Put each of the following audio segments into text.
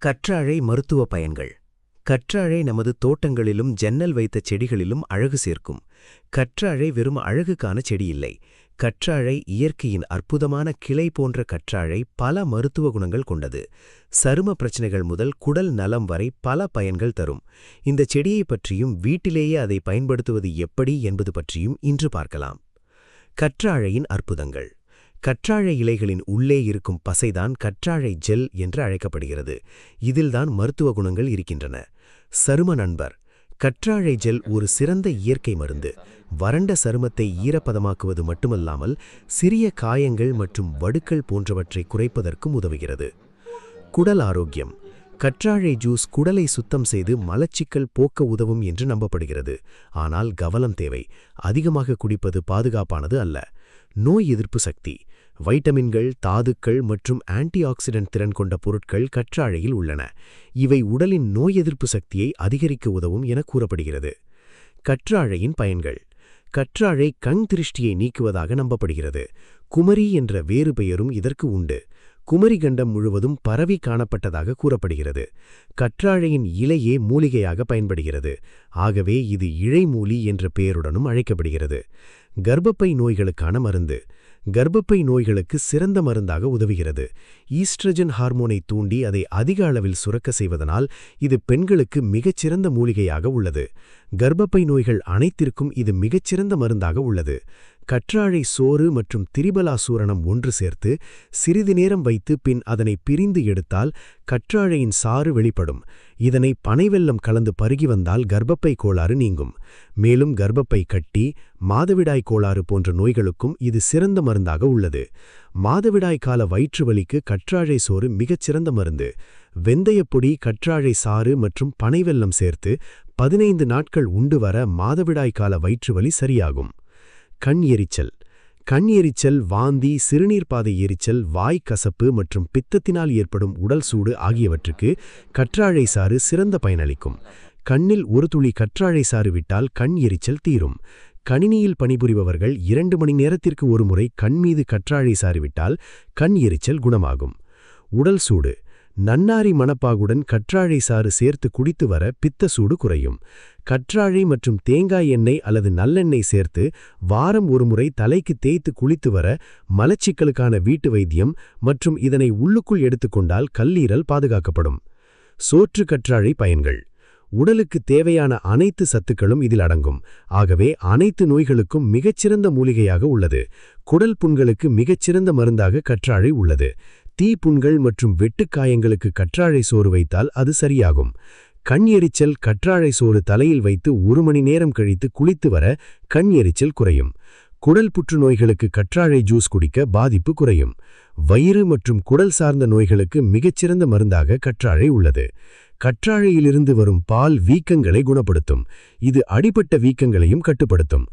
கற்றாழை மருத்துவ பயன்கள். கற்றாழை நமது தோட்டங்களிலும் ஜன்னல் வைத்த செடிகளிலும் அழகு சேர்க்கும். கற்றாழை வெறும் அழகுக்கான செடி இல்லை. கற்றாழை இயற்கையின் அற்புதமான கிளை போன்ற கற்றாழை பல மருத்துவ குணங்கள் கொண்டது. சரும பிரச்சனைகள் முதல் குடல் நலம் வரை பல பயன்கள் தரும். இந்த செடியை பற்றியும் வீட்டிலேயே அதை பயன்படுத்துவது எப்படி என்பது பற்றியும் இன்று பார்க்கலாம். கற்றாழையின் அற்புதங்கள். கற்றாழை இலைகளின் உள்ளே இருக்கும் பசைதான் கற்றாழை ஜெல் என்று அழைக்கப்படுகிறது. இதில்தான் மருத்துவ குணங்கள் இருக்கின்றன. சரும நண்பர். கற்றாழை ஜெல் ஒரு சிறந்த இயற்கை மருந்து. வறண்ட சருமத்தை ஈரப்பதமாக்குவது மட்டுமல்லாமல் சிறிய காயங்கள் மற்றும் வடுக்கள் போன்றவற்றை குறைப்பதற்கும் உதவுகிறது. குடல் ஆரோக்கியம். கற்றாழை ஜூஸ் குடலை சுத்தம் செய்து மலச்சிக்கல் போக்க உதவும் என்று நம்பப்படுகிறது. ஆனால் கவனம் தேவை. அதிகமாக குடிப்பது பாதுகாப்பானது அல்ல. நோய் எதிர்ப்பு சக்தி. வைட்டமின்கள், தாதுக்கள் மற்றும் ஆன்டி ஆக்சிடென்ட் திறன் கொண்ட பொருட்கள் கற்றாழையில் உள்ளன. இவை உடலின் நோய் எதிர்ப்பு சக்தியை அதிகரிக்க உதவும் என கூறப்படுகிறது. கற்றாழையின் பயன்கள். கற்றாழை கண் திருஷ்டியை நீக்குவதாக நம்பப்படுகிறது. குமரி என்ற வேறு பெயரும் இதற்கு உண்டு. குமரி கண்டம் முழுவதும் பரவி காணப்பட்டதாக கூறப்படுகிறது. கற்றாழையின் இலையே மூலிகையாக பயன்படுகிறது. ஆகவே இது இழைமூலி என்ற பெயருடனும் அழைக்கப்படுகிறது. கர்ப்பப்பை நோய்களுக்கான மருந்து. கர்ப்பப்பை நோய்களுக்கு சிறந்த மருந்தாக உதவுகிறது. ஈஸ்ட்ரஜன் ஹார்மோனை தூண்டி அதை அதிக அளவில் சுரக்க செய்வதனால் இது பெண்களுக்கு மிகச்சிறந்த மூலிகையாக உள்ளது. கர்ப்பப்பை நோய்கள் அனைத்திற்கும் இது மிகச்சிறந்த மருந்தாக உள்ளது. கற்றாழை சோறு மற்றும் திரிபலா சூரணம் ஒன்று சேர்த்து சிறிது நேரம் வைத்து பின் அதனை பிரிந்து எடுத்தால் கற்றாழையின் சாறு வெளிப்படும். இதனை பனைவெல்லம் கலந்து பருகி வந்தால் கர்ப்பப்பை கோளாறு நீங்கும். மேலும் கர்ப்பப்பை கட்டி, மாதவிடாய் கோளாறு போன்ற நோய்களுக்கும் இது சிறந்த மருந்தாக உள்ளது. மாதவிடாய் கால வயிற்று வலிக்கு கற்றாழை சோறு மிகச்சிறந்த மருந்து. வெந்தயப்பொடி, கற்றாழை சாறு மற்றும் பனைவெல்லம் சேர்த்து 15 நாட்கள் உண்டு வர மாதவிடாய் கால வயிற்று வலி சரியாகும். கண் எரிச்சல். கண் எரிச்சல், வாந்தி, சிறுநீர்ப்பாதை எரிச்சல், வாய் கசப்பு மற்றும் பித்தத்தினால் ஏற்படும் உடல் சூடு ஆகியவற்றுக்கு கற்றாழை சாறு சிறந்த பயனளிக்கும். கண்ணில் ஒரு துளி கற்றாழை சாறு விட்டால் கண் எரிச்சல் தீரும். கணினியில் பணிபுரிபவர்கள் 2 மணி நேரத்திற்கு ஒரு முறை கண் மீது கற்றாழை சாறு விட்டால் கண் எரிச்சல் குணமாகும். உடல் சூடு. நன்னாரி மணப்பாகுடன் கற்றாழை சாறு சேர்த்து குடித்து வர பித்த சூடு குறையும். கற்றாழை மற்றும் தேங்காய் எண்ணெய் அல்லது நல்லெண்ணெய் சேர்த்து வாரம் ஒரு முறை தலைக்கு தேய்த்து குளித்து வர மலச்சிக்கலுக்கான வீட்டு வைத்தியம் மற்றும் இதனை உள்ளுக்குள் எடுத்துக்கொண்டால் கல்லீரல் பாதுகாக்கப்படும். சோற்று கற்றாழை பயன்கள். உடலுக்கு தேவையான அனைத்து சத்துக்களும் இதில் அடங்கும். ஆகவே அனைத்து நோய்களுக்கும் மிகச்சிறந்த மூலிகையாக உள்ளது. குடல் புண்களுக்கு மிகச்சிறந்த மருந்தாக கற்றாழை உள்ளது. தீப்புண்கள் மற்றும் வெட்டுக்காயங்களுக்கு கற்றாழை சோறு வைத்தால் அது சரியாகும். கண் எரிச்சல். கற்றாழை சோறு தலையில் வைத்து 1 மணி நேரம் கழித்து குளித்து வர கண் எரிச்சல் குறையும். குடல் புற்றுநோய்களுக்கு கற்றாழை ஜூஸ் குடிக்க பாதிப்பு குறையும். வயிறு மற்றும் குடல் சார்ந்த நோய்களுக்கு மிகச்சிறந்த மருந்தாக கற்றாழை உள்ளது. கற்றாழையிலிருந்து வரும் பால் வீக்கங்களை குணப்படுத்தும். இது அடிபட்ட வீக்கங்களையும் கட்டுப்படுத்தும்.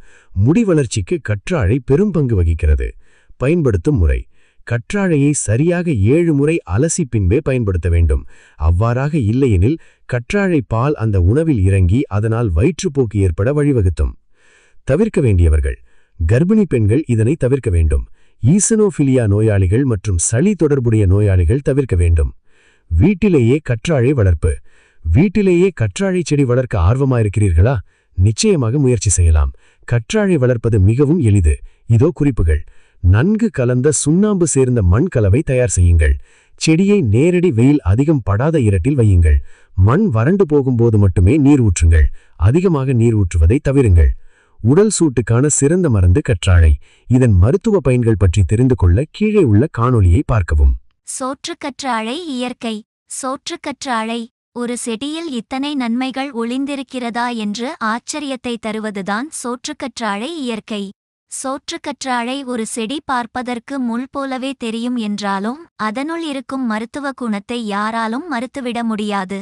முடி வளர்ச்சிக்கு கற்றாழை பெரும் பங்கு வகிக்கிறது. பயன்படுத்தும் முறை. கற்றாழையை சரியாக 7 முறை அலசி பின்பே பயன்படுத்த வேண்டும். அவ்வாறாக இல்லையெனில் கற்றாழை பால் அந்த உணவில் இறங்கி அதனால் வயிற்றுப்போக்கு ஏற்பட வழிவகுத்தும். தவிர்க்க வேண்டியவர்கள். கர்ப்பிணி பெண்கள் இதனை தவிர்க்க வேண்டும். ஈசனோஃபிலியா நோயாளிகள் மற்றும் சளி தொடர்புடைய நோயாளிகள் தவிர்க்க வேண்டும். வீட்டிலேயே கற்றாழை வளர்ப்பு. வீட்டிலேயே கற்றாழை செடி வளர்க்க ஆர்வமாயிருக்கிறீர்களா? நிச்சயமாக முயற்சி செய்யலாம். கற்றாழை வளர்ப்பது மிகவும் எளிது. இதோ குறிப்புகள். நன்கு கலந்த சுண்ணாம்பு சேர்ந்த மண் கலவை தயார் செய்யுங்கள். செடியை நேரடி வெயில் அதிகம் படாத இரட்டில் வையுங்கள். மண் வறண்டு போகும்போது மட்டுமே நீர் ஊற்றுங்கள். அதிகமாக நீர் ஊற்றுவதை தவிருங்கள். உடல் சூட்டுக்கான சிறந்த மருந்து கற்றாழை. இதன் மருத்துவ பயன்கள் பற்றி தெரிந்து கொள்ள கீழே உள்ள காணொளியை பார்க்கவும். சோற்றுக்கற்றாழை இயற்கை. சோற்றுக்கற்றாழை ஒரு செடியில் இத்தனை நன்மைகள் ஒளிந்திருக்கிறதா என்று ஆச்சரியத்தை தருவதுதான் சோற்றுக்கற்றாழை இயற்கை. சோற்றுக்கற்றாழை ஒரு செடி பார்ப்பதற்கு முள் போலவே தெரியும் என்றாலும் அதனுள் இருக்கும் மருத்துவ குணத்தை யாராலும் மறுத்துவிட முடியாது.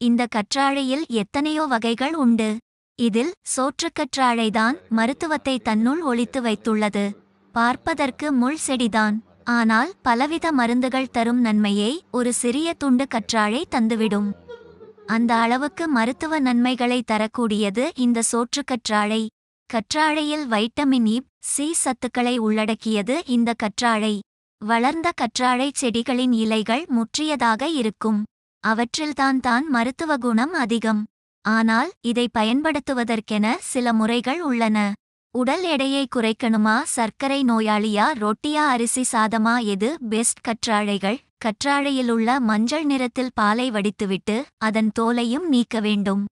இந்த கற்றாழையில் எத்தனையோ வகைகள் உண்டு. இதில் சோற்றுக்கற்றாழைதான் மருத்துவத்தை தன்னுள் ஒளித்து வைத்துள்ளது. பார்ப்பதற்கு முள் செடிதான், ஆனால் பலவித மருந்துகள் தரும் நன்மையை ஒரு சிறிய துண்டு கற்றாழை தந்துவிடும். அந்த அளவுக்கு மருத்துவ நன்மைகளை தரக்கூடியது இந்த சோற்றுக்கற்றாழை. கற்றாழையில் வைட்டமின் இ, சி சத்துக்களை உள்ளடக்கியது இந்த கற்றாழை. வளர்ந்த கற்றாழை செடிகளின் இலைகள் முற்றியதாக இருக்கும். அவற்றில்தான் மருத்துவ குணம் அதிகம். ஆனால் இதை பயன்படுத்துவதற்கென சில முறைகள் உள்ளன. உடல் எடையை குறைக்கணுமா, சர்க்கரை நோயாளியா, ரொட்டியா, அரிசி சாதமா, எது பெஸ்ட்? கற்றாழைகள். கற்றாழையிலுள்ள மஞ்சள் நிறத்தில் பாலை வடித்துவிட்டு அதன் தோலையும் நீக்க வேண்டும்.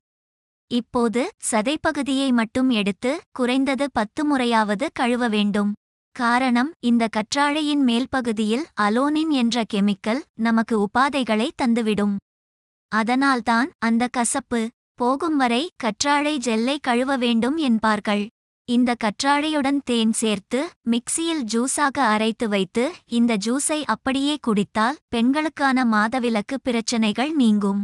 இப்போது சதைப்பகுதியை மட்டும் எடுத்து குறைந்தது 10 முறையாவது கழுவ வேண்டும். காரணம், இந்த கற்றாழையின் மேல்பகுதியில் அலோனின் என்ற கெமிக்கல் நமக்கு உபாதைகளை தந்துவிடும். அதனால்தான் அந்த கசப்பு போகும் வரை கற்றாழை ஜெல்லை கழுவ வேண்டும் என்பார்கள். இந்த கற்றாழையுடன் தேன் சேர்த்து மிக்சியில் ஜூஸாக அரைத்து வைத்து இந்த ஜூஸை அப்படியே குடித்தால் பெண்களுக்கான மாதவிலக்கு பிரச்சனைகள் நீங்கும்.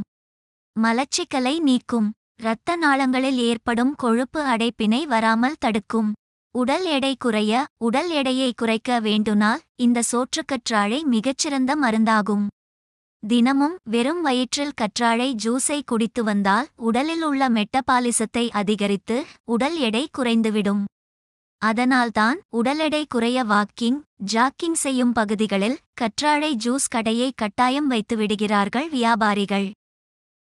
மலச்சிக்கலை நீக்கும். இரத்த நாளங்களில் ஏற்படும் கொழுப்பு அடைப்பினை வராமல் தடுக்கும். உடல் எடையை குறைக்க வேண்டுனால் இந்த சோற்றுக்கற்றாழை மிகச்சிறந்த மருந்தாகும். தினமும் வெறும் வயிற்றில் கற்றாழை ஜூஸை குடித்து வந்தால் உடலில் உள்ள மெட்டபாலிசத்தை அதிகரித்து உடல் எடை குறைந்துவிடும். அதனால்தான் உடல் எடை குறைய ஜாக்கிங் செய்யும் பகுதிகளில் கற்றாழை ஜூஸ் கடையை கட்டாயம் வைத்து விடுகிறார்கள் வியாபாரிகள்.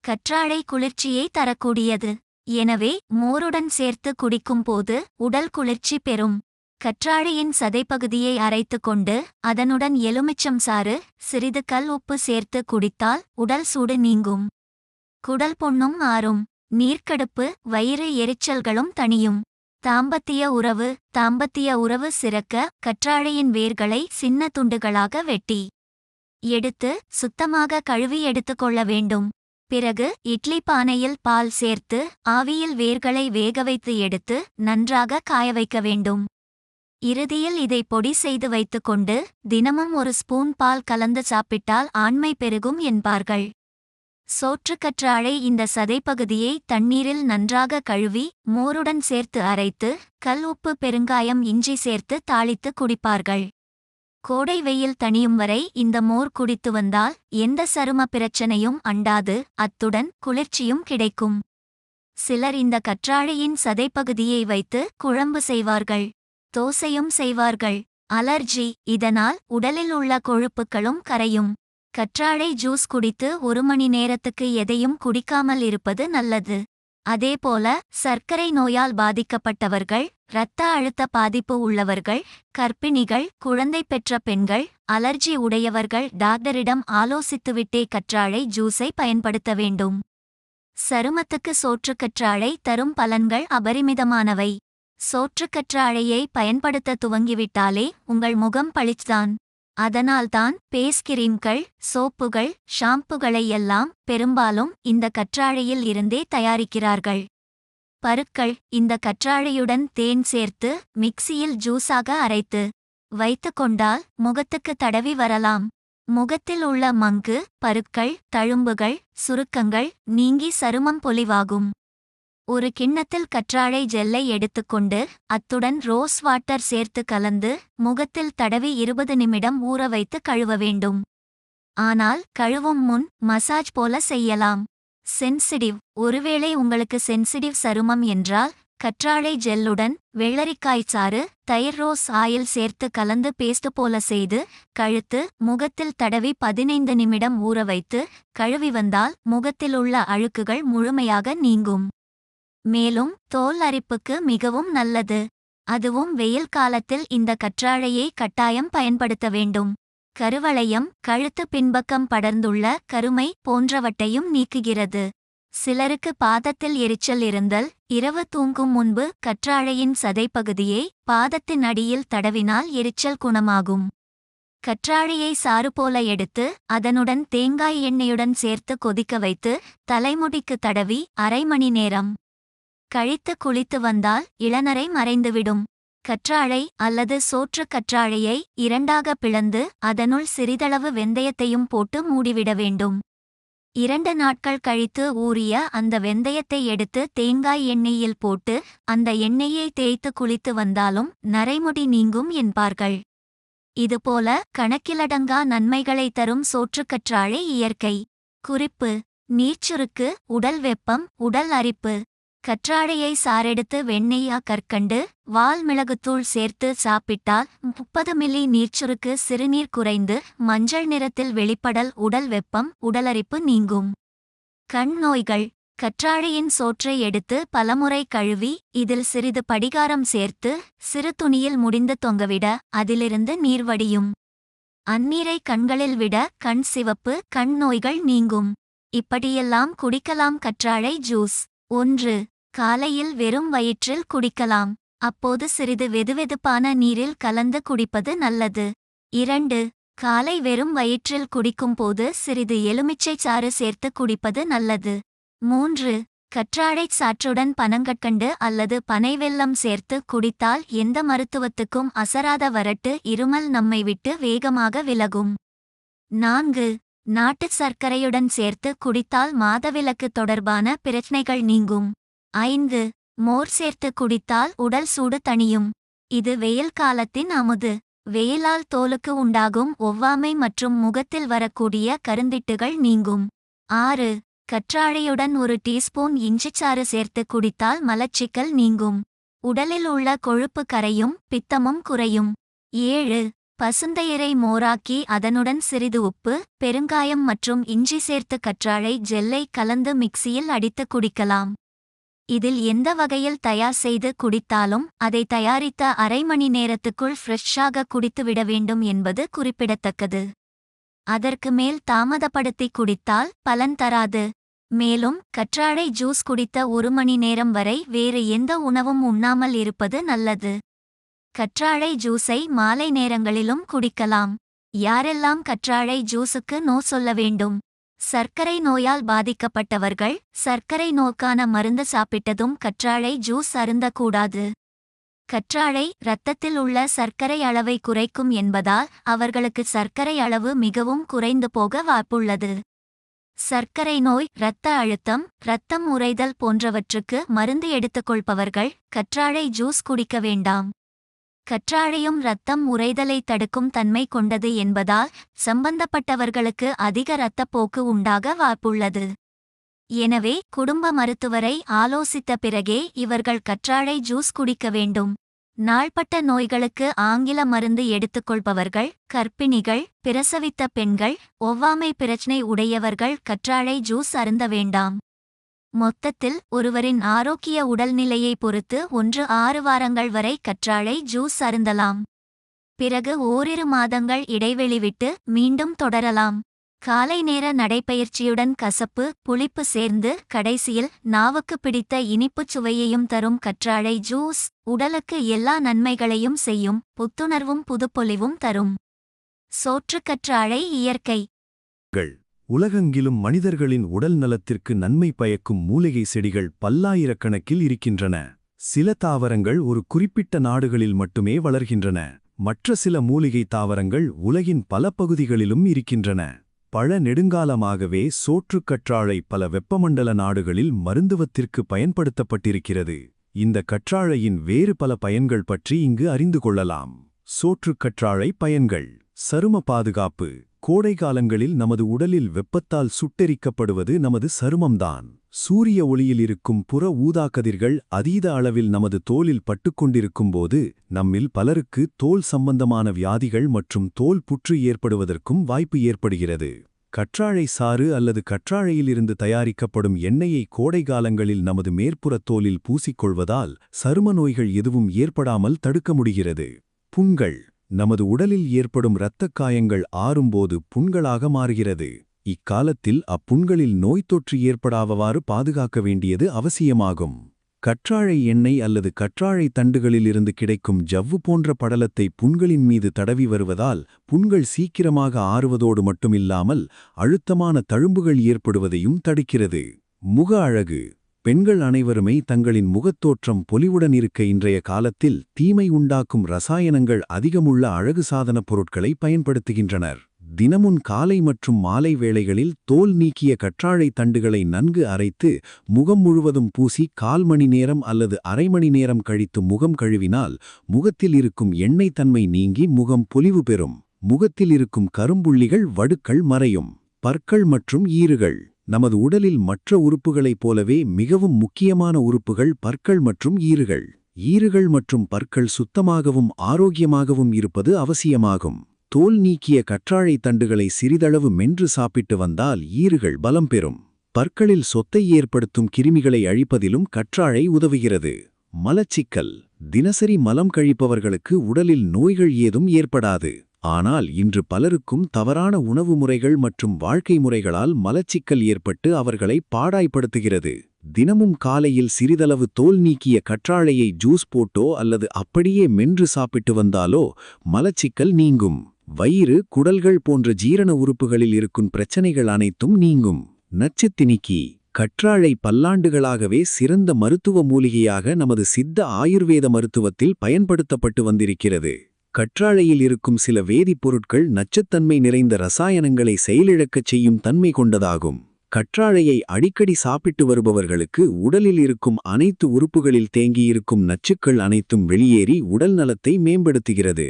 கற்றாழை குளிர்ச்சியை தரக்கூடியது. எனவே மோருடன் சேர்த்து குடிக்கும்போது உடல் குளிர்ச்சி பெறும். கற்றாழையின் சதைப்பகுதியை அரைத்து கொண்டு அதனுடன் எலுமிச்சம் சாறு, சிறிது கல் உப்பு சேர்த்து குடித்தால் உடல் சூடு நீங்கும். குடல் புண்ணும் ஆறும். நீர்க்கடுப்பு, வயிறு எரிச்சல்களும் தணியும். தாம்பத்திய உறவு சிறக்க கற்றாழையின் வேர்களை சின்ன துண்டுகளாக வெட்டி எடுத்து சுத்தமாக கழுவி எடுத்துக்கொள்ள வேண்டும். பிறகு இட்லி பானையில் பால் சேர்த்து ஆவியில் வேர்களை வேகவைத்து எடுத்து நன்றாக காய வைக்க வேண்டும். இறுதியில் இதை பொடி செய்து வைத்துக்கொண்டு தினமும் ஒரு ஸ்பூன் பால் கலந்து சாப்பிட்டால் ஆண்மை பெருகும் என்பார்கள். சோற்றுக்கற்றாழை இந்த சதைப்பகுதியை தண்ணீரில் நன்றாக கழுவி மோருடன் சேர்த்து அரைத்து கல் உப்பு, பெருங்காயம், இஞ்சி சேர்த்து தாளித்து குடிப்பார்கள். கோடை வெயில் தணியும் வரை இந்த மோர் குடித்து வந்தால் எந்த சரும பிரச்சனையும் அண்டாது, அத்துடன் குளிர்ச்சியும் கிடைக்கும். சிலர் இந்த கற்றாழையின் சதைப்பகுதியை வைத்து குழம்பு செய்வார்கள், தோசையும் செய்வார்கள். அலர்ஜி, இதனால் உடலில் உள்ள கொழுப்புகளும் கரையும். கற்றாழை ஜூஸ் குடித்து 1 மணி நேரத்துக்கு எதையும் குடிக்காமல் இருப்பது நல்லது. அதேபோல சர்க்கரை நோயால் பாதிக்கப்பட்டவர்கள், இரத்த அழுத்த பாதிப்பு உள்ளவர்கள், கர்ப்பிணிகள், குழந்தை பெற்ற பெண்கள், அலர்ஜி உடையவர்கள் டாக்டரிடம் ஆலோசித்துவிட்டே கற்றாழை ஜூஸை பயன்படுத்த வேண்டும். சருமத்துக்கு சோற்றுக்கற்றாழை தரும் பலன்கள் அபரிமிதமானவை. சோற்றுக்கற்றாழையை பயன்படுத்த துவங்கிவிட்டாலே உங்கள் முகம் பளிச்சுதான். அதனால்தான் பேஸ் கிரீம்கள், சோப்புகள், ஷாம்புகளை எல்லாம் பெரும்பாலும் இந்த கற்றாழையில் இருந்தே தயாரிக்கிறார்கள். பருக்கள், இந்த கற்றாழையுடன் தேன் சேர்த்து மிக்சியில் ஜூஸாக அரைத்து வைத்து கொண்டால் முகத்துக்கு தடவி வரலாம். முகத்தில் உள்ள மங்கு, பருக்கள், தழும்புகள், சுருக்கங்கள் நீங்கி சருமம் பொலிவாகும். ஒரு கிண்ணத்தில் கற்றாழை ஜெல்லை எடுத்துக்கொண்டு அத்துடன் ரோஸ் வாட்டர் சேர்த்து கலந்து முகத்தில் தடவி 20 நிமிடம் ஊற வைத்து கழுவ வேண்டும். ஆனால் கழுவும் முன் மசாஜ் போல செய்யலாம். சென்சிடிவ், ஒருவேளை உங்களுக்கு சென்சிடிவ் சருமம் என்றால் கற்றாழை ஜெல்லுடன் வெள்ளரிக்காய் சாறு, தயிர், ரோஸ் ஆயில் சேர்த்து கலந்து பேஸ்ட் போல செய்து கழுத்து, முகத்தில் தடவி 15 நிமிடம் ஊற வைத்து கழுவி வந்தால் முகத்திலுள்ள அழுக்குகள் முழுமையாக நீங்கும். மேலும் தோல் அரிப்புக்கு மிகவும் நல்லது. அதுவும் வெயில் காலத்தில் இந்த கற்றாழையை கட்டாயம் பயன்படுத்த வேண்டும். கருவளையம், கழுத்து பின்பக்கம் படர்ந்துள்ள கருமை போன்றவற்றையும் நீக்குகிறது. சிலருக்கு பாதத்தில் எரிச்சல் இருந்தல், இரவு தூங்கும் முன்பு கற்றாழையின் சதைப்பகுதியை பாதத்தின் அடியில் தடவினால் எரிச்சல் குணமாகும். கற்றாழையை சாறு போல எடுத்து அதனுடன் தேங்காய் எண்ணெயுடன் சேர்த்து கொதிக்க வைத்து தலைமுடிக்கு தடவி 1/2 மணி நேரம் கழித்து குளித்து வந்தால் இளநரை மறைந்துவிடும். கற்றாழை அல்லது சோற்று கற்றாழையை 2ஆக பிளந்து அதனுள் சிறிதளவு வெந்தயத்தையும் போட்டு மூடிவிட வேண்டும். 2 நாட்கள் கழித்து ஊறிய அந்த வெந்தயத்தை எடுத்து தேங்காய் எண்ணெயில் போட்டு அந்த எண்ணெயை தேய்த்து குளித்து வந்தாலும் நரைமுடி நீங்கும் என்பார்கள். இதுபோல கணக்கிலடங்கா நன்மைகளை தரும் சோற்றுக்கற்றாழை இயற்கை. குறிப்பு: நீர்ச்சுருக்கு, உடல் வெப்பம், உடல் அரிப்பு. கற்றாழையை சாறெடுத்து வெண்ணெய்யா கற்கண்டு வால் மிளகுத்தூள் சேர்த்து சாப்பிட்டால் 30 மில்லி நீர்ச்சுருக்கு சிறுநீர் குறைந்து மஞ்சள் நிறத்தில் வெளிப்படல் உடல் வெப்பம் உடலரிப்பு நீங்கும். கண் நோய்கள். கற்றாழையின் சோற்றை எடுத்து பலமுறை கழுவி இதில் சிறிது படிகாரம் சேர்த்து சிறு துணியில் முடிந்து தொங்கவிட அதிலிருந்து நீர் வடியும். அந்நீரை கண்களில் விட கண் சிவப்பு கண் நோய்கள் நீங்கும். இப்படியெல்லாம் குடிக்கலாம். கற்றாழை ஜூஸ். 1. காலையில் வெறும் வயிற்றில் குடிக்கலாம். அப்போது சிறிது வெதுவெதுப்பான நீரில் கலந்து குடிப்பது நல்லது. 2. காலை வெறும் வயிற்றில் குடிக்கும்போது சிறிது எலுமிச்சைச் சாறு சேர்த்து குடிப்பது நல்லது. 3. கற்றாழைச் சாற்றுடன் பனங்கற்கண்டு அல்லது பனைவெல்லம் சேர்த்து குடித்தால் எந்த மருத்துவத்துக்கும் அசராத வறட்டு இருமல் நம்மை விட்டு வேகமாக விலகும். 4. நாட்டுச் சர்க்கரையுடன் சேர்த்து குடித்தால் மாதவிலக்கு தொடர்பான பிரச்னைகள் நீங்கும். 5. மோர் சேர்த்து குடித்தால் உடல் சூடு தணியும். இது வெயில் காலத்தின் அமுது. வெயிலால் தோலுக்கு உண்டாகும் ஒவ்வாமை மற்றும் முகத்தில் வரக்கூடிய கருந்திட்டுகள் நீங்கும். 6. கற்றாழையுடன் 1 டீஸ்பூன் இஞ்சிச்சாறு சேர்த்து குடித்தால் மலச்சிக்கல் நீங்கும். உடலில் உள்ள கொழுப்பு கரையும் பித்தமும் குறையும். 7. பசுந்தயிரை மோராக்கி அதனுடன் சிறிது உப்பு பெருங்காயம் மற்றும் இஞ்சி சேர்த்து கற்றாழை ஜெல்லை கலந்து மிக்சியில் அடித்து குடிக்கலாம். இதில் எந்த வகையில் தயார் செய்து குடித்தாலும் அதை தயாரித்த அரை மணி நேரத்துக்குள் ஃப்ரெஷ்ஷாக குடித்துவிட வேண்டும் என்பது குறிப்பிடத்தக்கது. அதற்கு மேல் தாமதப்படுத்தி குடித்தால் பலன் தராது. மேலும் கற்றாழை ஜூஸ் குடித்த 1 மணி நேரம் வரை வேறு எந்த உணவும் உண்ணாமல் இருப்பது நல்லது. கற்றாழை ஜூஸை மாலை நேரங்களிலும் குடிக்கலாம். யாரெல்லாம் கற்றாழை ஜூஸுக்கு நோ சொல்ல வேண்டும்? சர்க்கரை நோயால் பாதிக்கப்பட்டவர்கள் சர்க்கரை நோய்க்கான மருந்து சாப்பிட்டதும் கற்றாழை ஜூஸ் அருந்தக்கூடாது. கற்றாழை இரத்தத்தில் உள்ள சர்க்கரை அளவை குறைக்கும் என்பதால் அவர்களுக்கு சர்க்கரை அளவு மிகவும் குறைந்து போக வாய்ப்புள்ளது. சர்க்கரை நோய் இரத்த அழுத்தம் இரத்தம் உறைதல் போன்றவற்றுக்கு மருந்து எடுத்துக்கொள்பவர்கள் கற்றாழை ஜூஸ் குடிக்க வேண்டாம். கற்றாழையும் இரத்தம் உறைதலை தடுக்கும் தன்மை கொண்டது என்பதால் சம்பந்தப்பட்டவர்களுக்கு அதிக இரத்தப்போக்கு உண்டாக வாய்ப்புள்ளது. எனவே குடும்ப மருத்துவரை ஆலோசித்த பிறகே இவர்கள் கற்றாழை ஜூஸ் குடிக்க வேண்டும். நாள்பட்ட நோய்களுக்கு ஆங்கில மருந்து எடுத்துக்கொள்பவர்கள் கர்ப்பிணிகள் பிரசவித்த பெண்கள் ஒவ்வாமை பிரச்னை உடையவர்கள் கற்றாழை ஜூஸ் அருந்த வேண்டாம். மொத்தத்தில் ஒருவரின் ஆரோக்கிய உடல்நிலையை பொறுத்து 1-6 வாரங்கள் வரை கற்றாழை ஜூஸ் அருந்தலாம். பிறகு ஓரிரு மாதங்கள் இடைவெளி விட்டு மீண்டும் தொடரலாம். காலை நேர நடைப்பயிற்சியுடன் கசப்பு புளிப்பு சேர்ந்து கடைசியில் நாவுக்கு பிடித்த இனிப்புச் சுவையையும் தரும் கற்றாழை ஜூஸ் உடலுக்கு எல்லா நன்மைகளையும் செய்யும். புத்துணர்வும் புதுப்பொலிவும் தரும். சோற்றுக்கற்றாழை இயற்கை. உலகெங்கிலும் மனிதர்களின் உடல் நலத்திற்கு நன்மை பயக்கும் மூலிகை செடிகள் பல்லாயிரக்கணக்கில் இருக்கின்றன. சில தாவரங்கள் ஒரு குறிப்பிட்ட நாடுகளில் மட்டுமே வளர்கின்றன. மற்ற சில மூலிகை தாவரங்கள் உலகின் பல பகுதிகளிலும் இருக்கின்றன. பல நெடுங்காலமாகவே சோற்றுக்கற்றாழை பல வெப்பமண்டல நாடுகளில் மருந்துவத்திற்கு பயன்படுத்தப்பட்டிருக்கிறது. இந்த கற்றாழையின் வேறு பல பயன்கள் பற்றி இங்கு அறிந்து கொள்ளலாம். சோற்றுக்கற்றாழை பயன்கள். சரும பாதுகாப்பு. கோடைகாலங்களில் நமது உடலில் வெப்பத்தால் சுட்டெரிக்கப்படுவது நமது சருமம்தான். சூரிய ஒளியில் இருக்கும் புற ஊதாக்கதிர்கள் அதீத அளவில் நமது தோலில் பட்டுக்கொண்டிருக்கும்போது நம்மில் பலருக்கு தோல் சம்பந்தமான வியாதிகள் மற்றும் தோல் புற்று ஏற்படுவதற்கும் வாய்ப்பு ஏற்படுகிறது. கற்றாழை சாறு அல்லது கற்றாழையிலிருந்து தயாரிக்கப்படும் எண்ணெயை கோடைகாலங்களில் நமது மேற்புற தோலில் பூசிக்கொள்வதால் சரும நோய்கள் எதுவும் ஏற்படாமல் தடுக்க முடிகிறது. புண்கள். நமது உடலில் ஏற்படும் இரத்தக் காயங்கள் ஆறும்போது புண்களாக மாறுகிறது. இக்காலத்தில் அப்புண்களில் நோய் தொற்று ஏற்படாதவாறு பாதுகாக்க வேண்டியது அவசியமாகும். கற்றாழை எண்ணெய் அல்லது கற்றாழை தண்டுகளிலிருந்து கிடைக்கும் ஜவ்வு போன்ற படலத்தை புண்களின் மீது தடவி வருவதால் புண்கள் சீக்கிரமாக ஆறுவதோடு மட்டுமில்லாமல் அழுத்தமான தழும்புகள் ஏற்படுவதையும் தடுக்கிறது. முக அழகு. பெண்கள் அனைவருமே தங்களின் முகத்தோற்றம் பொலிவுடன் இருக்க இன்றைய காலத்தில் தீமை உண்டாக்கும் ரசாயனங்கள் அதிகமுள்ள அழகு சாதனப் பொருட்களை பயன்படுத்துகின்றனர். தினமும் காலை மற்றும் மாலை வேளைகளில் தோல் நீக்கிய கற்றாழை தண்டுகளை நன்கு அரைத்து முகம் முழுவதும் பூசி 1/4 மணி நேரம் அல்லது அரை மணி நேரம் கழித்து முகம் கழுவினால் முகத்தில் இருக்கும் எண்ணெய் தன்மை நீங்கி முகம் பொலிவு பெறும். முகத்தில் இருக்கும் கரும்புள்ளிகள் வடுக்கள் மறையும். பற்கள் மற்றும் ஈறுகள். நமது உடலில் மற்ற உறுப்புகளைப் போலவே மிகவும் முக்கியமான உறுப்புகள் பற்கள் மற்றும் ஈறுகள். ஈறுகள் மற்றும் பற்கள் சுத்தமாகவும் ஆரோக்கியமாகவும் இருப்பது அவசியமாகும். தோல் நீக்கிய கற்றாழை தண்டுகளை சிறிதளவு மென்று சாப்பிட்டு வந்தால் ஈறுகள் பலம் பெறும். பற்களில் சொத்தை ஏற்படுத்தும் கிருமிகளை அழிப்பதிலும் கற்றாழை உதவுகிறது. மலச்சிக்கல். தினசரி மலம் கழிப்பவர்களுக்கு உடலில் நோய்கள் ஏதும் ஏற்படாது. ஆனால் இன்று பலருக்கும் தவறான உணவு முறைகள் மற்றும் வாழ்க்கை முறைகளால் மலச்சிக்கல் ஏற்பட்டு அவர்களை பாடாய்ப்படுத்துகிறது. தினமும் காலையில் சிறிதளவு தோல் நீக்கிய கற்றாழையை ஜூஸ் போட்டோ அல்லது அப்படியே மென்று சாப்பிட்டு வந்தாலோ மலச்சிக்கல் நீங்கும். வயிறு, குடல்கள் போன்ற ஜீரண உறுப்புகளில் இருக்கும் பிரச்சனைகள் அனைத்தும் நீங்கும். நச்சுத்திணிக்கி. கற்றாழை பல்லாண்டுகளாகவே சிறந்த மருத்துவ மூலிகையாக நமது சித்த ஆயுர்வேத மருத்துவத்தில் பயன்படுத்தப்பட்டு வந்திருக்கிறது. கற்றாழையில் இருக்கும் சில வேதிப்பொருட்கள் நச்சுத்தன்மை நிறைந்த ரசாயனங்களை செயலிழக்கச் செய்யும் தன்மை கொண்டதாகும். கற்றாழையை அடிக்கடி சாப்பிட்டு வருபவர்களுக்கு உடலில் இருக்கும் அனைத்து உறுப்புகளில் தேங்கியிருக்கும் நச்சுக்கள் அனைத்தும் வெளியேறி உடல் நலத்தை மேம்படுத்துகிறது.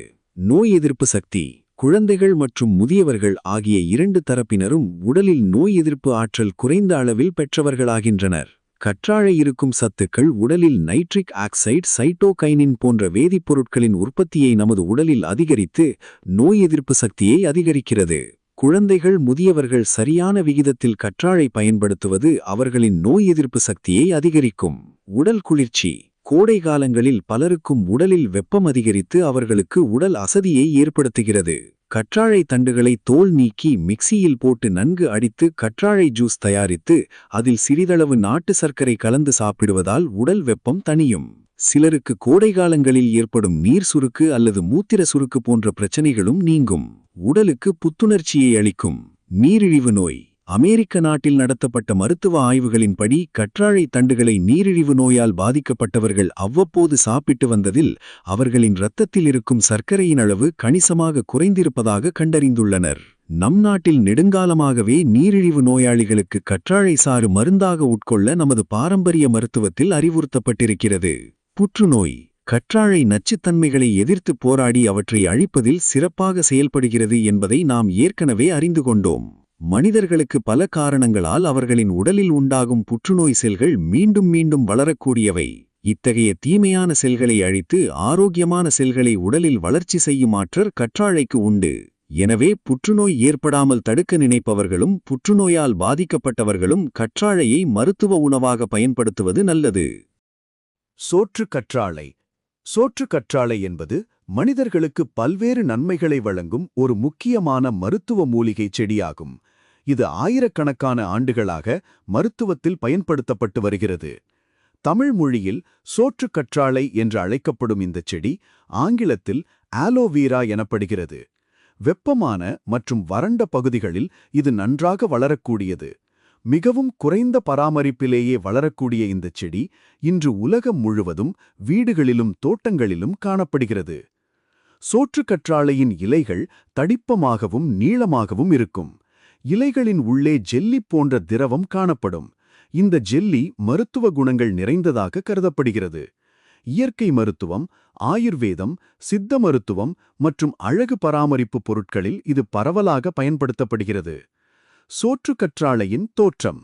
நோய் எதிர்ப்பு சக்தி. குழந்தைகள் மற்றும் முதியவர்கள் ஆகிய இரண்டு தரப்பினரும் உடலில் நோய் எதிர்ப்பு ஆற்றல் குறைந்த அளவில் பெற்றவர்களாகின்றனர். கற்றாழை இருக்கும் சத்துக்கள் உடலில் நைட்ரிக் ஆக்சைடு, சைட்டோகைனின் போன்ற வேதிப்பொருட்களின் உற்பத்தியை நமது உடலில் அதிகரித்து நோய் எதிர்ப்பு சக்தியை அதிகரிக்கிறது. குழந்தைகள், முதியவர்கள் சரியான விகிதத்தில் கற்றாழை பயன்படுத்துவது அவர்களின் நோய் எதிர்ப்பு சக்தியை அதிகரிக்கும். உடல் குளிர்ச்சி. கோடை காலங்களில் பலருக்கும் உடலில் வெப்பம் அதிகரித்து அவர்களுக்கு உடல் அசதியை ஏற்படுத்துகிறது. கற்றாழை தண்டுகளை தோல் நீக்கி மிக்சியில் போட்டு நன்கு அடித்து கற்றாழை ஜூஸ் தயாரித்து அதில் சிறிதளவு நாட்டு சர்க்கரை கலந்து சாப்பிடுவதால் உடல் வெப்பம் தணியும். சிலருக்கு கோடைகாலங்களில் ஏற்படும் நீர் சுருக்கு அல்லது மூத்திர சுருக்கு போன்ற பிரச்சனைகளும் நீங்கும். உடலுக்கு புத்துணர்ச்சியை அளிக்கும். நீரிழிவு நோய். அமெரிக்க நாட்டில் நடத்தப்பட்ட மருத்துவ ஆய்வுகளின்படி கற்றாழை தண்டுகளை நீரிழிவு நோயால் பாதிக்கப்பட்டவர்கள் அவ்வப்போது சாப்பிட்டு வந்ததில் அவர்களின் இரத்தத்தில் இருக்கும் சர்க்கரையின் அளவு கணிசமாக குறைந்திருப்பதாக கண்டறிந்துள்ளனர். நம் நாட்டில் நெடுங்காலமாகவே நீரிழிவு நோயாளிகளுக்கு கற்றாழை சாறு மருந்தாக உட்கொள்ள நமது பாரம்பரிய மருத்துவத்தில் அறிவுறுத்தப்பட்டிருக்கிறது. புற்றுநோய். கற்றாழை நச்சுத்தன்மைகளை எதிர்த்து போராடி அவற்றை அழிப்பதில் சிறப்பாக செயல்படுகிறது என்பதை நாம் ஏற்கனவே அறிந்து கொண்டோம். மனிதர்களுக்கு பல காரணங்களால் அவர்களின் உடலில் உண்டாகும் புற்றுநோய் செல்கள் மீண்டும் மீண்டும் வளரக்கூடியவை. இத்தகைய தீமையான செல்களை அழித்து ஆரோக்கியமான செல்களை உடலில் வளர்ச்சி செய்யும் ஆற்றல் கற்றாழைக்கு உண்டு. எனவே புற்றுநோய் ஏற்படாமல் தடுக்க நினைப்பவர்களும் புற்றுநோயால் பாதிக்கப்பட்டவர்களும் கற்றாழையை மருத்துவ உணவாக பயன்படுத்துவது நல்லது. சோற்று கற்றாழை. சோற்று கற்றாழை என்பது மனிதர்களுக்கு பல்வேறு நன்மைகளை வழங்கும் ஒரு முக்கியமான மருத்துவ மூலிகை செடியாகும். இது ஆயிரக்கணக்கான ஆண்டுகளாக மருத்துவத்தில் பயன்படுத்தப்பட்டு வருகிறது. தமிழ் மொழியில் சோற்று கற்றாழை என்று அழைக்கப்படும் இந்த செடி ஆங்கிலத்தில் ஆலோவீரா எனப்படுகிறது. வெப்பமான மற்றும் வறண்ட பகுதிகளில் இது நன்றாக வளரக்கூடியது. மிகவும் குறைந்த பராமரிப்பிலேயே வளரக்கூடிய இந்த செடி இன்று உலகம் முழுவதும் வீடுகளிலும் தோட்டங்களிலும் காணப்படுகிறது. சோற்று கற்றாழையின் இலைகள் தடிப்பமாகவும் நீளமாகவும் இருக்கும். இலைகளின் உள்ளே ஜெல்லி போன்ற திரவம் காணப்படும். இந்த ஜெல்லி மருத்துவ குணங்கள் நிறைந்ததாக கருதப்படுகிறது. இயற்கை மருத்துவம், ஆயுர்வேதம், சித்த மருத்துவம் மற்றும் அழகு பராமரிப்பு பொருட்களில் இது பரவலாக பயன்படுத்தப்படுகிறது. சோற்று கற்றாழையின் தோற்றம்.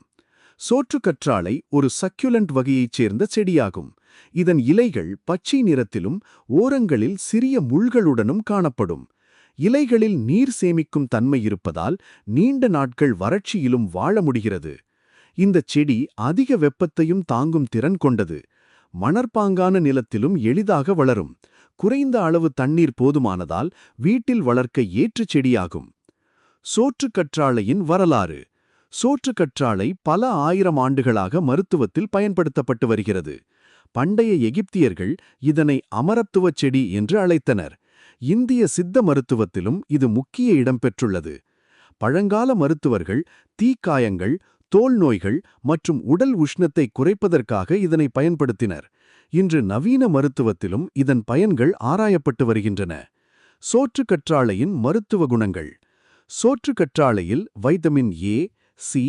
சோற்று கற்றாழை ஒரு சக்யுலண்ட் வகையைச் சேர்ந்த செடியாகும். இதன் இலைகள் பச்சை நிறத்திலும் ஓரங்களில் சிறிய முள்களுடனும் காணப்படும். இலைகளில் நீர் சேமிக்கும் தன்மை இருப்பதால் நீண்ட நாட்கள் வறட்சியிலும் வாழ முடிகிறது. இந்த செடி அதிக வெப்பத்தையும் தாங்கும் திறன் கொண்டது. மணற்பாங்கான நிலத்திலும் எளிதாக வளரும். குறைந்த அளவு தண்ணீர் போதுமானதால் வீட்டில் வளர்க்க ஏற்ற செடியாகும். சோற்று கற்றாழையின் வரலாறு. சோற்று கற்றாழை பல ஆயிரம் ஆண்டுகளாக மருத்துவத்தில் பயன்படுத்தப்பட்டு வருகிறது. பண்டைய எகிப்தியர்கள் இதனை அமரத்துவச் செடி என்று அழைத்தனர். இந்திய சித்த மருத்துவத்திலும் இது முக்கிய இடம் பெற்றுள்ளது. பழங்கால மருத்துவர்கள் தீக்காயங்கள், தோல் நோய்கள் மற்றும் உடல் உஷ்ணத்தை குறைப்பதற்காக இதனை பயன்படுத்தினர். இன்று நவீன மருத்துவத்திலும் இதன் பயன்கள் ஆராயப்பட்டு வருகின்றன. சோற்று கற்றாழையின் மருத்துவ குணங்கள். சோற்று கற்றாழையில் வைட்டமின் ஏ, சி,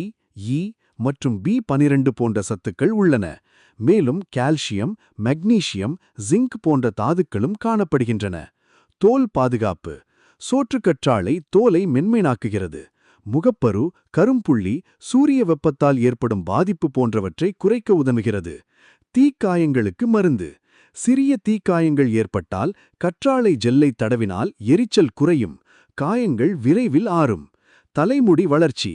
இ மற்றும் B12 போன்ற சத்துக்கள் உள்ளன. மேலும் கால்சியம், மெக்னீசியம், ஜிங்க் போன்ற தாதுக்களும் காணப்படுகின்றன. தோல் பாதுகாப்பு. சோற்று கற்றாழை தோலை மென்மையாக்குகிறது. முகப்பரு, கரும்புள்ளி, சூரிய வெப்பத்தால் ஏற்படும் பாதிப்பு போன்றவற்றை குறைக்க உதவுகிறது. தீக்காயங்களுக்கு மருந்து. சிறிய தீக்காயங்கள் ஏற்பட்டால் கற்றாழை ஜெல்லை தடவினால் எரிச்சல் குறையும், காயங்கள் விரைவில் ஆறும். தலைமுடி வளர்ச்சி.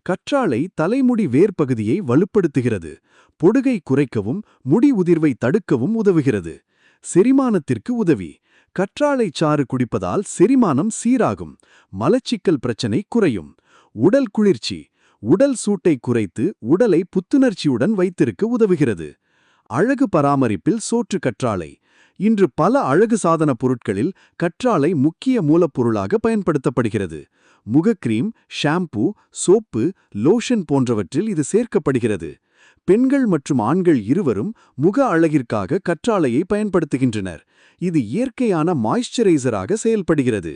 கற்றாழை தலைமுடி வேர்ப்பகுதியை வலுப்படுத்துகிறது, பொடுகை குறைக்கவும் முடி உதிர்வை தடுக்கவும் உதவுகிறது. செரிமானத்திற்கு உதவி. கற்றாழை சாறு குடிப்பதால் செரிமானம் சீராகும், மலச்சிக்கல் பிரச்சனை குறையும். உடல் குளிர்ச்சி. உடல் சூட்டை குறைத்து உடலை புத்துணர்ச்சியுடன் வைத்திருக்க உதவுகிறது. அழகு பராமரிப்பில் சோற்று கற்றாழை. இன்று பல அழகு சாதன பொருட்களில் கற்றாழை முக்கிய மூலப்பொருளாக பயன்படுத்தப்படுகிறது. முகக்ரீம், ஷாம்பூ, சோப்பு, லோஷன் போன்றவற்றில் இது சேர்க்கப்படுகிறது. பெண்கள் மற்றும் ஆண்கள் இருவரும் முக அழகிற்காக கற்றாழையை பயன்படுத்துகின்றனர். இது இயற்கையான மாய்ஸ்சரைசராக செயல்படுகிறது.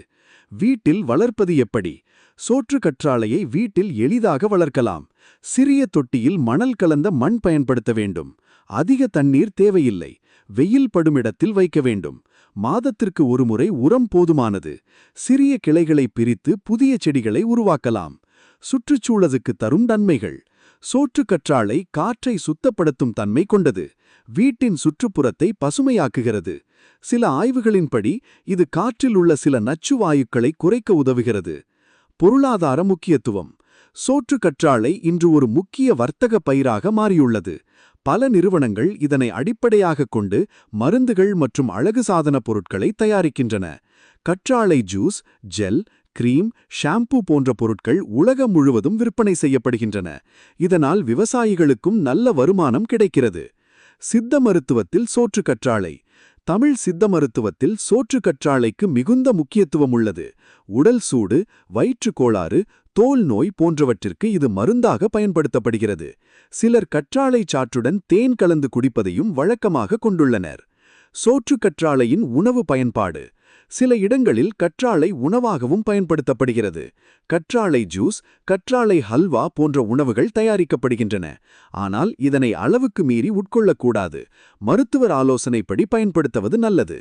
வீட்டில் வளர்ப்பது எப்படி? சோற்று கற்றாழையை வீட்டில் எளிதாக வளர்க்கலாம். சிறிய தொட்டியில் மணல் கலந்த மண் பயன்படுத்த வேண்டும். அதிக தண்ணீர் தேவையில்லை. வெயில் படுமிடத்தில் வைக்க வேண்டும். மாதத்திற்கு ஒருமுறை உரம் போதுமானது. சிறிய கிளைகளை பிரித்து புதிய செடிகளை உருவாக்கலாம். சுற்றுச்சூழலுக்கு தரும் நன்மைகள். சோற்று கற்றாழை காற்றை சுத்தப்படுத்தும் தன்மை கொண்டது. வீட்டின் சுற்றுப்புறத்தை பசுமையாக்குகிறது. சில ஆய்வுகளின்படி இது காற்றில் உள்ள சில நச்சு வாயுக்களை குறைக்க உதவுகிறது. பொருளாதார முக்கியத்துவம். சோற்று கற்றாழை இன்று ஒரு முக்கிய வர்த்தக பயிராக மாறியுள்ளது. பல நிறுவனங்கள் இதனை அடிப்படையாகக் கொண்டு மருந்துகள் மற்றும் அழகு சாதன பொருட்களை தயாரிக்கின்றன. கற்றாழை ஜூஸ், ஜெல், கிரீம், ஷாம்பூ போன்ற பொருட்கள் உலகம் முழுவதும் விற்பனை செய்யப்படுகின்றன. இதனால் விவசாயிகளுக்கும் நல்ல வருமானம் கிடைக்கிறது. சித்த மருத்துவத்தில் சோற்று கற்றாழை. தமிழ் சித்த மருத்துவத்தில் சோற்று கற்றாழைக்கு மிகுந்த முக்கியத்துவம் உள்ளது. உடல் சூடு, வயிற்று கோளாறு, தோல் நோய் போன்றவற்றிற்கு இது மருந்தாக பயன்படுத்தப்படுகிறது. சிலர் கற்றாழை சாற்றுடன் தேன் கலந்து குடிப்பதையும் வழக்கமாக கொண்டுள்ளனர். சோற்று கற்றாழையின் உணவு பயன்பாடு. சில இடங்களில் கற்றாழை உணவாகவும் பயன்படுத்தப்படுகிறது. கற்றாழை ஜூஸ், கற்றாழை ஹல்வா போன்ற உணவுகள் தயாரிக்கப்படுகின்றன. ஆனால் இதனை அளவுக்கு மீறி உட்கொள்ளக்கூடாது. மருத்துவர் ஆலோசனைப்படி பயன்படுத்துவது நல்லது.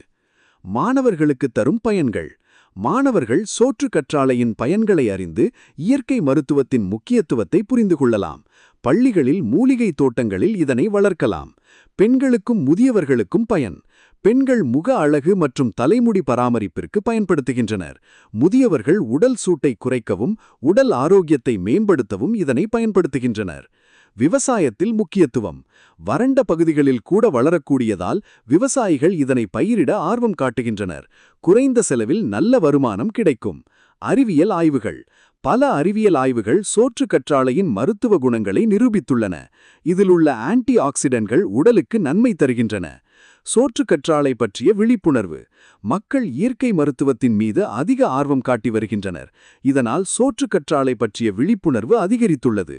மாணவர்களுக்கு தரும் பயன்கள். மாணவர்கள் சோற்று கற்றாழையின் பயன்களை அறிந்து இயற்கை மருத்துவத்தின் முக்கியத்துவத்தை புரிந்து கொள்ளலாம். பள்ளிகளில் மூலிகை தோட்டங்களில் இதனை வளர்க்கலாம். பெண்களுக்கும் முதியவர்களுக்கும் பயன். பெண்கள் முக அழகு மற்றும் தலைமுடி பராமரிப்பிற்கு பயன்படுத்துகின்றனர். முதியவர்கள் உடல் சூட்டை குறைக்கவும் உடல் ஆரோக்கியத்தை மேம்படுத்தவும் இதனை பயன்படுத்துகின்றனர். விவசாயத்தில் முக்கியத்துவம். வறண்ட பகுதிகளில் கூட வளரக்கூடியதால் விவசாயிகள் இதனை பயிரிட ஆர்வம் காட்டுகின்றனர். குறைந்த செலவில் நல்ல வருமானம் கிடைக்கும். அறிவியல் ஆய்வுகள். பல அறிவியல் ஆய்வுகள் சோற்று கற்றாழையின் மருத்துவ குணங்களை நிரூபித்துள்ளன. இதில் உள்ள ஆன்டி ஆக்சிடென்ட்கள் உடலுக்கு நன்மை தருகின்றன. சோற்று கற்றாழை பற்றிய விழிப்புணர்வு. மக்கள் இயற்கை மருத்துவத்தின் மீது அதிக ஆர்வம் காட்டி வருகின்றனர். இதனால் சோற்று கற்றாழை பற்றிய விழிப்புணர்வு அதிகரித்துள்ளது.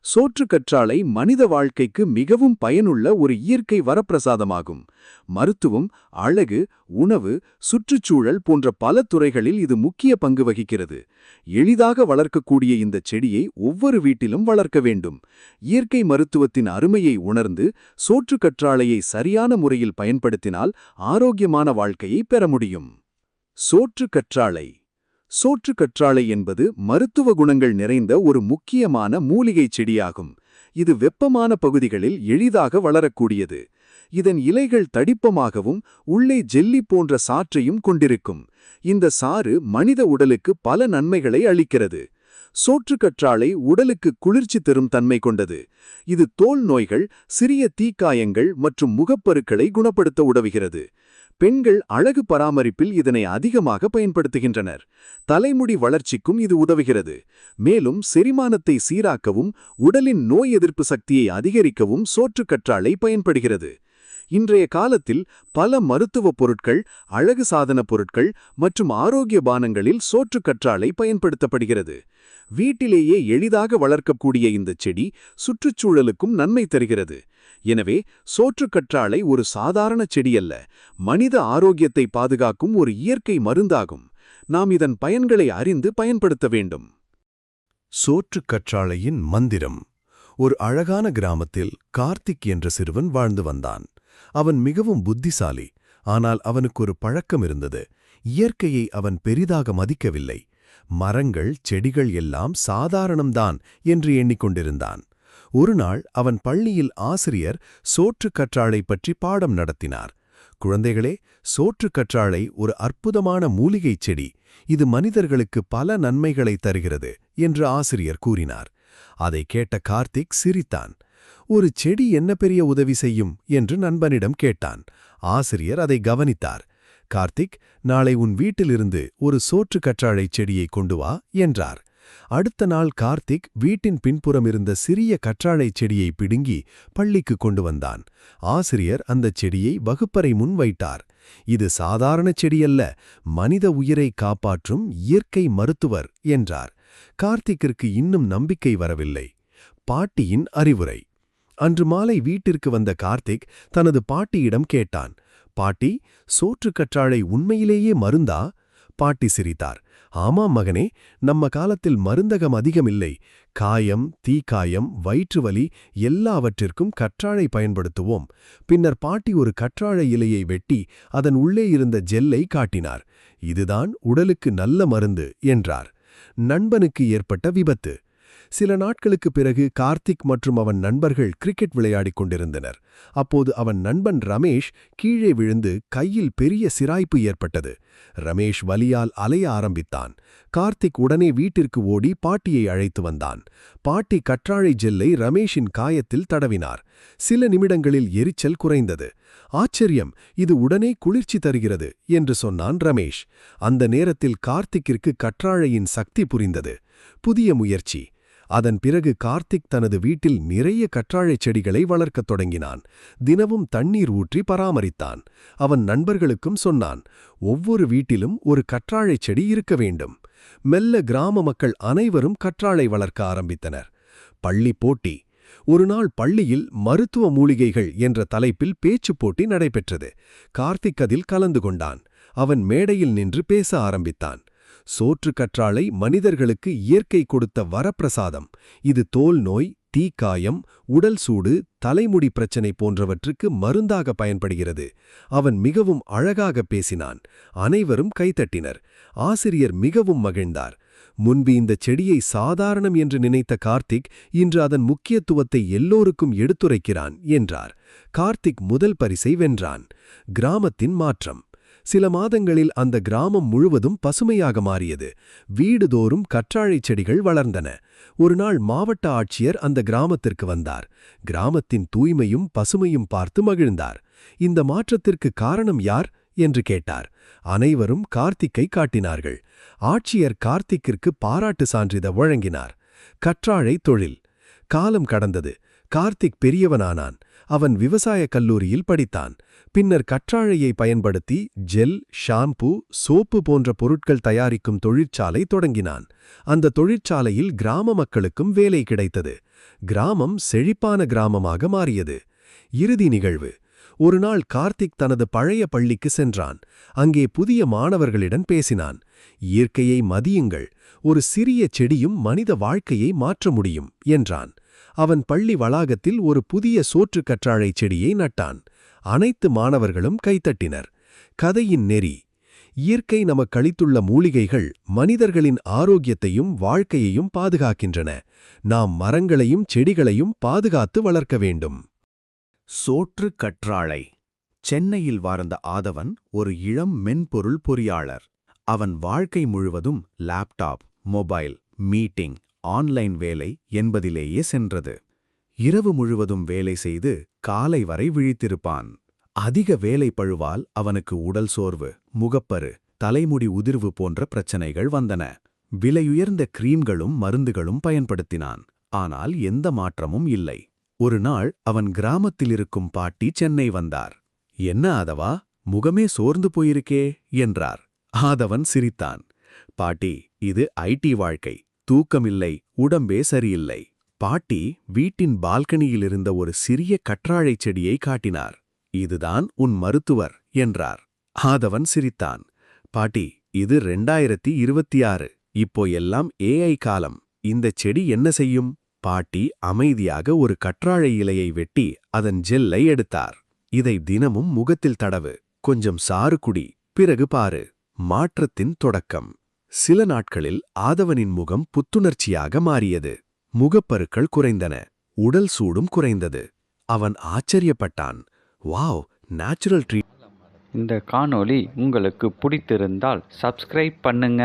சோற்று கற்றாழை மனித வாழ்க்கைக்கு மிகவும் பயனுள்ள ஒரு இயற்கை வரப்பிரசாதமாகும். மருத்துவம், அழகு, உணவு, சுற்றுச்சூழல் போன்ற பல துறைகளில் இது முக்கிய பங்கு வகிக்கிறது. எளிதாக வளர்க்கக்கூடிய இந்த செடியை ஒவ்வொரு வீட்டிலும் வளர்க்க வேண்டும். இயற்கை மருத்துவத்தின் அருமையை உணர்ந்து சோற்று கற்றாழையை சரியான முறையில் பயன்படுத்தினால் ஆரோக்கியமான வாழ்க்கையை பெற முடியும். சோற்று கற்றாழை. சோற்று கற்றாழை என்பது மருத்துவ குணங்கள் நிறைந்த ஒரு முக்கியமான மூலிகை செடியாகும். இது வெப்பமான பகுதிகளில் எளிதாக வளரக்கூடியது. இதன் இலைகள் தடிப்பமாகவும் உள்ளே ஜெல்லி போன்ற சாற்றையும் கொண்டிருக்கும். இந்த சாறு மனித உடலுக்கு பல நன்மைகளை அளிக்கிறது. சோற்று கற்றாழை உடலுக்கு குளிர்ச்சி தரும் தன்மை கொண்டது. இது தோல் நோய்கள், சிறிய தீக்காயங்கள் மற்றும் முகப்பருக்களை குணப்படுத்த உதவுகிறது. பெண்கள் அழகு பராமரிப்பில் இதனை அதிகமாக பயன்படுத்துகின்றனர். தலைமுடி வளர்ச்சிக்கும் இது உதவுகிறது. மேலும் செரிமானத்தை சீராக்கவும் உடலின் நோய் எதிர்ப்பு சக்தியை அதிகரிக்கவும் சோற்று கற்றாழை பயன்படுகிறது. இன்றைய காலத்தில் பல மருத்துவ பொருட்கள், அழகு சாதன பொருட்கள் மற்றும் ஆரோக்கிய பானங்களில் சோற்று கற்றாழை பயன்படுத்தப்படுகிறது. வீட்டிலேயே எளிதாக வளர்க்கக்கூடிய இந்த செடி சுற்றுச்சூழலுக்கும் நன்மை தருகிறது. எனவே சோற்று கற்றாழை ஒரு சாதாரண செடியல்ல, மனித ஆரோக்கியத்தை பாதுகாக்கும் ஒரு இயற்கை மருந்தாகும். நாம் இதன் பயன்களை அறிந்து பயன்படுத்த வேண்டும். சோற்று கற்றாழையின் மந்திரம். ஒரு அழகான கிராமத்தில் கார்த்திக் என்ற சிறுவன் வாழ்ந்து வந்தான். அவன் மிகவும் புத்திசாலி. ஆனால் அவனுக்கு ஒரு பழக்கம் இருந்தது. இயற்கையை அவன் பெரிதாக மதிக்கவில்லை. மரங்கள் செடிகள் எல்லாம் சாதாரணம்தான் என்று எண்ணிக்கொண்டிருந்தான். ஒருநாள் அவன் பள்ளியில் ஆசிரியர் சோற்றுக் கற்றாழை பற்றி பாடம் நடத்தினார். குழந்தைகளே, சோற்றுக் கற்றாழை ஒரு அற்புதமான மூலிகைச் செடி. இது மனிதர்களுக்கு பல நன்மைகளை தருகிறது என்று ஆசிரியர் கூறினார். அதை கேட்ட கார்த்திக் சிரித்தான். ஒரு செடி என்ன பெரிய உதவி செய்யும் என்று நண்பனிடம் கேட்டான். ஆசிரியர் அதை கவனித்தார். கார்த்திக், நாளை உன் வீட்டிலிருந்து ஒரு சோற்றுக் கற்றாழைச் செடியை கொண்டு வா என்றார். அடுத்த நாள் கார்த்திக் வீட்டின் பின்புறம் இருந்த சிறிய கற்றாழைச் செடியை பிடுங்கி பள்ளிக்கு கொண்டு வந்தான். ஆசிரியர் அந்தச் செடியை வகுப்பறை முன் வைத்தார். இது சாதாரண செடியல்ல, மனித உயிரை காப்பாற்றும் இயற்கை மருத்துவர் என்றார். கார்த்திக்கிற்கு இன்னும் நம்பிக்கை வரவில்லை. பாட்டியின் அறிவுரை. அன்று மாலை வீட்டிற்கு வந்த கார்த்திக் தனது பாட்டியிடம் கேட்டான். பாட்டி, சோற்றுக் கற்றாழை உண்மையிலேயே மருந்தா? பாட்டி சிரித்தார். ஆமாம் மகனே, நம்ம காலத்தில் மருந்தகம் அதிகமில்லை. காயம், தீக்காயம், வயிற்றுவலி எல்லாவற்றிற்கும் கற்றாழை பயன்படுத்துவோம். பின்னர் பாட்டி ஒரு கற்றாழை இலையை வெட்டி அதன் உள்ளே இருந்த ஜெல்லை காட்டினார். இதுதான் உடலுக்கு நல்ல மருந்து என்றார். நண்பனுக்கு ஏற்பட்ட விபத்து. சில நாட்களுக்குப் பிறகு கார்த்திக் மற்றும் அவன் நண்பர்கள் கிரிக்கெட் விளையாடிக் கொண்டிருந்தனர். அப்போது அவன் நண்பன் ரமேஷ் கீழே விழுந்து கையில் பெரிய சிராய்ப்பு ஏற்பட்டது. ரமேஷ் வலியால் அலைய ஆரம்பித்தான். கார்த்திக் உடனே வீட்டிற்கு ஓடி பாட்டியை அழைத்து வந்தான். பாட்டி கற்றாழை ஜெல்லை ரமேஷின் காயத்தில் தடவினார். சில நிமிடங்களில் எரிச்சல் குறைந்தது. ஆச்சரியம், இது உடனே குளிர்ச்சி தருகிறது என்று சொன்னான் ரமேஷ். அந்த நேரத்தில் கார்த்திக்கிற்கு கற்றாழையின் சக்தி புரிந்தது. புதிய முயற்சி. அதன் பிறகு கார்த்திக் தனது வீட்டில் நிறைய கற்றாழைச் செடிகளை வளர்க்கத் தொடங்கினான். தினமும் தண்ணீர் ஊற்றி பராமரித்தான். அவன் நண்பர்களுக்கும் சொன்னான், ஒவ்வொரு வீட்டிலும் ஒரு கற்றாழைச் செடி இருக்க வேண்டும். மெல்ல கிராம மக்கள் அனைவரும் கற்றாழை வளர்க்க ஆரம்பித்தனர். பள்ளி போட்டி. ஒருநாள் பள்ளியில் மருத்துவ மூலிகைகள் என்ற தலைப்பில் பேச்சுப் போட்டி நடைபெற்றது. கார்த்திக் அதில் கலந்து கொண்டான். அவன் மேடையில் நின்று பேச ஆரம்பித்தான். சோற்றுக் கற்றாழை மனிதர்களுக்கு இயற்கை கொடுத்த வரப்பிரசாதம். இது தோல் நோய், தீக்காயம், உடல் சூடு, தலைமுடி பிரச்சனை போன்றவற்றுக்கு மருந்தாக பயன்படுகிறது. அவன் மிகவும் அழகாக பேசினான். அனைவரும் கைத்தட்டினர். ஆசிரியர் மிகவும் மகிழ்ந்தார். முன்பு இந்த செடியை சாதாரணம் என்று நினைத்த கார்த்திக் இன்று அதன் முக்கியத்துவத்தை எல்லோருக்கும் எடுத்துரைக்கிறான் என்றார். கார்த்திக் முதல் பரிசை வென்றான். கிராமத்தின் மாற்றம். சில மாதங்களில் அந்த கிராமம் முழுவதும் பசுமையாக மாறியது. வீடுதோறும் கற்றாழைச் செடிகள் வளர்ந்தன. ஒருநாள் மாவட்ட ஆட்சியர் அந்த கிராமத்திற்கு வந்தார். கிராமத்தின் தூய்மையும் பசுமையும் பார்த்து மகிழ்ந்தார். இந்த மாற்றத்திற்கு காரணம் யார் என்று கேட்டார். அனைவரும் கார்த்திக்கை காட்டினார்கள். ஆட்சியர் கார்த்திக்கிற்கு பாராட்டு சான்றிதழ் வழங்கினார். கற்றாழை தொழில். காலம் கடந்தது. கார்த்திக் பெரியவனானான். அவன் விவசாயக் கல்லூரியில் படித்தான். பின்னர் கற்றாழையை பயன்படுத்தி ஜெல், ஷாம்பு, சோப்பு போன்ற பொருட்கள் தயாரிக்கும் தொழிற்சாலை தொடங்கினான். அந்த தொழிற்சாலையில் கிராம மக்களுக்கும் வேலை கிடைத்தது. கிராமம் செழிப்பான கிராமமாக மாறியது. இறுதி நிகழ்வு. ஒருநாள் கார்த்திக் தனது பழைய பள்ளிக்கு சென்றான். அங்கே புதிய மாணவர்களிடம் பேசினான். இயற்கையை மதியுங்கள், ஒரு சிறிய செடியும் மனித வாழ்க்கையை மாற்ற முடியும் என்றான். அவன் பள்ளி வளாகத்தில் ஒரு புதிய சோற்றுக் கற்றாழைச் செடியை நட்டான். அனைத்து மாணவர்களும் கைத்தட்டினர். கதையின் நெறி. இயற்கை நமக்களித்துள்ள மூலிகைகள் மனிதர்களின் ஆரோக்கியத்தையும் வாழ்க்கையையும் பாதுகாக்கின்றன. நாம் மரங்களையும் செடிகளையும் பாதுகாத்து வளர்க்க வேண்டும். சோற்றுக் கற்றாழை. சென்னையில் வாழ்ந்த ஆதவன் ஒரு இளம் மென்பொருள் பொறியாளர். அவன் வாழ்க்கை முழுவதும் லேப்டாப், மொபைல், மீட்டிங், ஆன்லைன் வேலை என்பதிலேயே சென்றது. இரவு முழுவதும் வேலை செய்து காலை வரை விழித்திருப்பான். அதிக வேலை பழுவால் அவனுக்கு உடல் சோர்வு, முகப்பரு, தலைமுடி உதிர்வு போன்ற பிரச்சனைகள் வந்தன. விலையுயர்ந்த கிரீம்களும் மருந்துகளும் பயன்படுத்தினான். ஆனால் எந்த மாற்றமும் இல்லை. ஒரு நாள் அவன் கிராமத்தில் இருக்கும் பாட்டி சென்னை வந்தார். என்ன ஆதவா, முகமே சோர்ந்து போயிருக்கே என்றார். ஆதவன் சிரித்தான். பாட்டி, இது ஐடி வாழ்க்கை. தூக்கமில்லை, உடம்பே சரியில்லை. பாட்டி வீட்டின் பால்கனியில் இருந்த ஒரு சிறிய கற்றாழைச் செடியை காட்டினார். இதுதான் உன் மருத்துவர் என்றார். ஆதவன் சிரித்தான். பாட்டி, இது 2026. இப்போ எல்லாம் AI காலம். இந்தச் செடி என்ன செய்யும்? பாட்டி அமைதியாக ஒரு கற்றாழை இலையை வெட்டி அதன் ஜெல்லை எடுத்தார். இதை தினமும் முகத்தில் தடவு, கொஞ்சம் சாறு குடி, பிறகு பாரு. மாற்றத்தின் தொடக்கம். சில நாட்களில் ஆதவனின் முகம் புத்துணர்ச்சியாக மாறியது. முகப்பருக்கள் குறைந்தன, உடல் சூடும் குறைந்தது. அவன் ஆச்சரியப்பட்டான். Wow, natural treat. இந்த காணொளி உங்களுக்கு பிடித்திருந்தால் சப்ஸ்கிரைப் பண்ணுங்க.